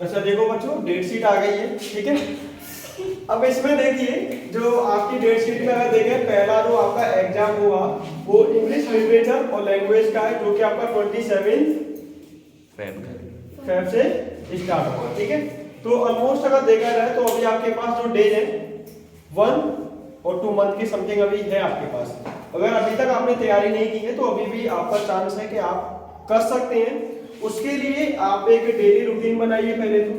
अच्छा देखो बच्चों, डेट शीट आ गई है, ठीक है। अब इसमें देखिए, जो आपकी डेट शीट में अगर देखें, पहला जो आपका एग्जाम हुआ वो इंग्लिश लिटरेचर और लैंग्वेज का है, जो कि आपका 27 फेब से स्टार्ट हुआ, ठीक है। तो ऑलमोस्ट अगर देखा जाए तो अभी आपके पास जो डेज है 1 और 2 मंथ की समथिंग अभी है आपके पास। अगर अभी तक आपने तैयारी नहीं की है तो अभी भी आपका चांस है कि आप कर सकते हैं। उसके लिए आप एक डेली रूटीन बनाइए पहले तो,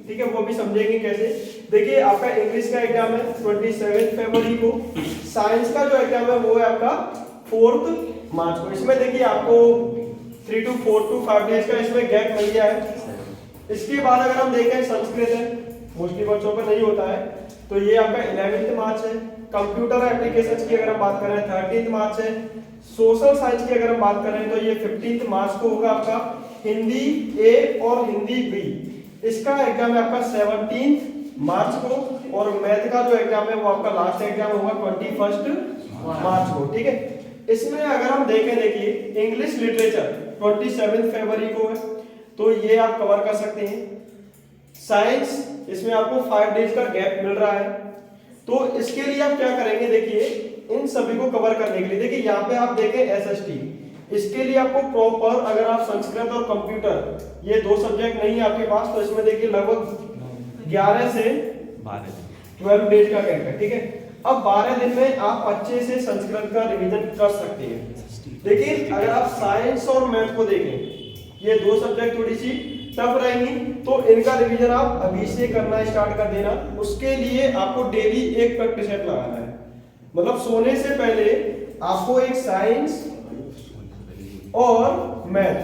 ठीक है, वो भी समझेंगे कैसे। देखिए आपका इंग्लिश का एग्जाम है 27 फरवरी को, साइंस का जो एग्जाम है वो है आपका 4 मार्च को। इसमें देखिए आपको 3 to 4 to 5 डेज का इसमें गैप मिल गया है। इसके बाद अगर हम देखें, संस्कृत है, मोस्टली बच्चों पर नहीं होता है, तो ये आपका 11 मार्च है। कंप्यूटर एप्लीकेशंस की अगर हम बात करें 13 मार्च है। सोशल साइंस की अगर हम बात करें तो ये 15 मार्च को होगा आपका। हिंदी ए और हिंदी बी, इसका एग्जाम है आपका 17 मार्च को। और मैथ का जो एग्जाम है वो आपका लास्ट एग्जाम होगा 21 मार्च को, ठीक है। इसमें अगर हम देखें, देखिए इंग्लिश लिटरेचर 27 फरवरी को है, तो ये आप कवर कर सकते हैं। साइंस, इसमें आपको 5 डेज का गैप मिल रहा है, तो इसके लिए आप क्या करेंगे, देखिए इन सभी को कवर करने के लिए, देखिए यहाँ पे आप देखें एसएसटी, इसके लिए आपको प्रॉपर, अगर आप संस्कृत और कंप्यूटर ये 2 सब्जेक्ट नहीं है आपके पास, तो इसमें देखिए लगभग 11 से 12 डेज का गैप है, ठीक है। अब 12 दिन में आप अच्छे से संस्कृत का रिवीजन कर सकते हैं। देखिए अगर आप साइंस और मैथ को देखें, ये 2 सब्जेक्ट थोड़ी सी टफ रहेंगी, तो इनका रिवीजन आप अभी से करना स्टार्ट कर देना। उसके लिए आपको डेली एक प्रैक्टिस सेट लगाना है, मतलब सोने से पहले आपको एक साइंस और मैथ,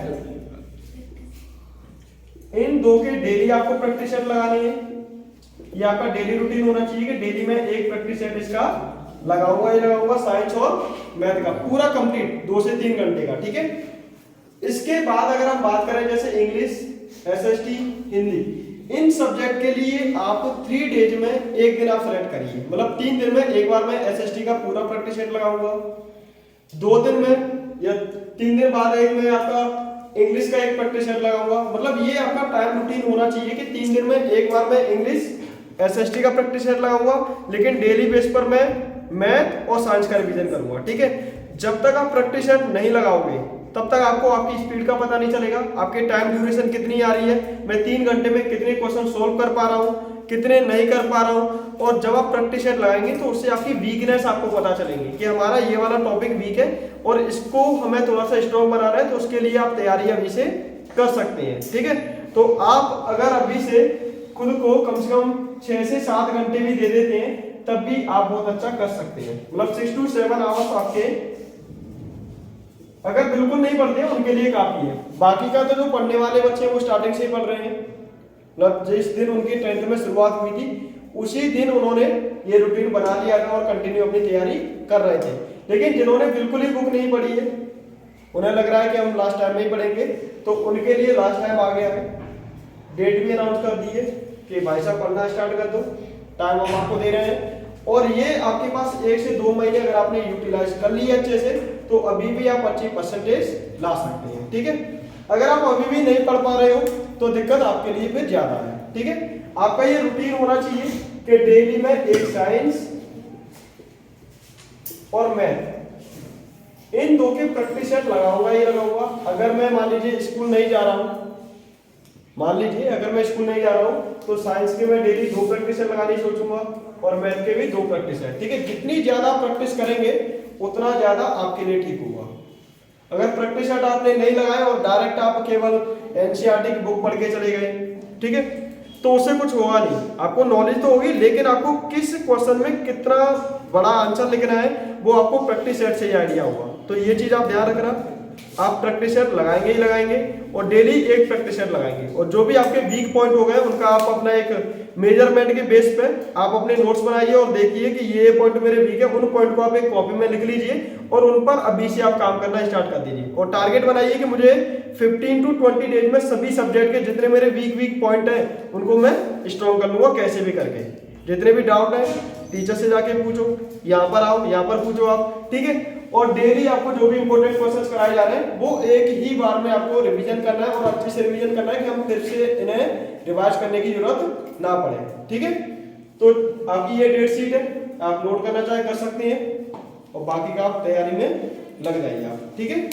इन 2 के डेली आपको प्रैक्टिस सेट लगानी है। ये आपका डेली रूटीन होना चाहिए कि डेली में एक प्रैक्टिस सेट इसका लगाऊंगा ही लगाऊंगा, साइंस और मैथ का पूरा कंप्लीट 2 से 3 घंटे का, ठीक है। इसके बाद अगर हम बात करें जैसे इंग्लिश, एसएसटी, हिंदी, इन सब्जेक्ट के लिए आप 3 डेज में एक दिन आप सेलेक्ट करिए, मतलब 3 दिन में एक बार मैं एसएसटी का पूरा प्रैक्टिस सेट लगाऊंगा, 2 दिन में या 3 दिन बाद एक मैं आपका इंग्लिश का एक प्रैक्टिस सेट लगाऊंगा। मतलब ये आपका टाइम रूटीन होना चाहिए कि 3 दिन में एक बार मैं इंग्लिश एसएसटी का प्रैक्टिस सेट लगाऊंगा, लेकिन डेली बेस पर मैं मैथ और साइंस का रिवीजन करूंगा, ठीक है। जब तक आप प्रैक्टिस सेट नहीं लगाओगे तब तक आपको आपकी स्पीड का पता नहीं चलेगा, आपके टाइम ड्यूरेशन कितनी आ रही है, मैं 3 घंटे में कितने क्वेश्चन सोल्व कर पा रहा हूँ, कितने नहीं कर पा रहा हूँ। और जब आप प्रैक्टिस सेट लगाएंगे तो उससे आपकी वीकनेस आपको पता चलेगी कि हमारा ये वाला टॉपिक वीक है और इसको हमें थोड़ा सा स्ट्रॉन्ग बनाना है, तो उसके लिए आप तैयारी अभी से कर सकते हैं, ठीक है। तो आप अगर अभी से खुद को कम से कम 6 से 7 घंटे भी दे देते हैं तब भी आप बहुत अच्छा कर सकते हैं, मतलब 6 to 7 आवर्स आपके अगर बिल्कुल नहीं पढ़ते हैं उनके लिए काफी है। बाकी का तो जो पढ़ने वाले बच्चे हैं वो स्टार्टिंग से ही पढ़ रहे हैं, मतलब जिस दिन उनकी 10th में शुरुआत हुई थी उसी दिन उन्होंने ये रूटीन बना लिया था और कंटिन्यू अपनी तैयारी कर रहे थे। लेकिन जिन्होंने बिल्कुल ही बुक नहीं पढ़ी है, उन्हें लग रहा है कि हम लास्ट टाइम में ही पढ़ेंगे, तो उनके लिए लास्ट टाइम आ गया है, डेट भी अनाउंस कर दी है कि भाई साहब पढ़ना स्टार्ट कर दो, टाइम हम आपको दे रहे हैं। और ये आपके पास 1 से 2 महीने अगर आपने यूटिलाइज कर लिए अच्छे से तो अभी भी आप अच्छी परसेंटेज ला सकते हैं, ठीक है। अगर आप अभी भी नहीं पढ़ पा रहे हो तो दिक्कत आपके लिए फिर ज्यादा है, ठीक है। आपका ये रूटीन होना चाहिए कि डेली में एक साइंस और मैथ, इन 2 के प्रैक्टिस सेट लगाऊंगा ही लगाऊंगा। अगर मैं मान लीजिए स्कूल नहीं जा रहा हूं, मान लीजिए अगर मैं स्कूल नहीं जा रहा हूं तो साइंस के मैं डेली 2 प्रैक्टिस सेट लगाने सोचूंगा और मैथ के भी 2 प्रैक्टिस सेट, ठीक है। जितनी ज्यादा प्रैक्टिस करेंगे उतना ज्यादा आपके लिए ठीक होगा। अगर प्रैक्टिस सेट आपने नहीं लगाए और डायरेक्ट आप केवल एनसीईआरटी की बुक पढ़ के चले गए, ठीक है, तो उससे कुछ होगा नहीं। आपको नॉलेज तो होगी लेकिन आपको किस क्वेश्चन में कितना बड़ा आंसर लिखना है वो आपको प्रैक्टिस सेट से ही आइडिया होगा। तो ये चीज आप ध्यान रखना, आप प्रैक्टिस सेट लगाएंगे ही लगाएंगे और डेली एक प्रैक्टिस सेट लगाएंगे। और जो भी आपके वीक पॉइंट हो गए उनका आप अपना एक मेजरमेंट के बेस पे आप अपने नोट्स बनाइए और देखिए कि ये पॉइंट मेरे वीक है, उन पॉइंट को आप एक कॉपी में लिख लीजिए और उन पर अभी से आप काम करना स्टार्ट कर दीजिए। और टारगेट बनाइए कि मुझे 15 to 20 डेज में सभी सब्जेक्ट के जितने मेरे वीक पॉइंट हैं उनको मैं स्ट्रॉन्ग कर लूंगा कैसे भी करके। जितने भी डाउट है टीचर से जाके पूछो, यहाँ पर आओ, यहाँ पर पूछो आप, ठीक है। और डेली आपको जो भी इंपॉर्टेंट क्वेश्चंस कराए जा रहे हैं वो एक ही बार में आपको रिवीजन करना है, और अच्छे से रिवीजन करना है कि हम फिर से इन्हें रिवाइज करने की जरूरत ना पड़े। ठीक है, तो आपकी ये डेट शीट है, आप नोट करना चाहे कर सकते हैं, और बाकी का आप तैयारी में लग जाइए आप। ठीक है।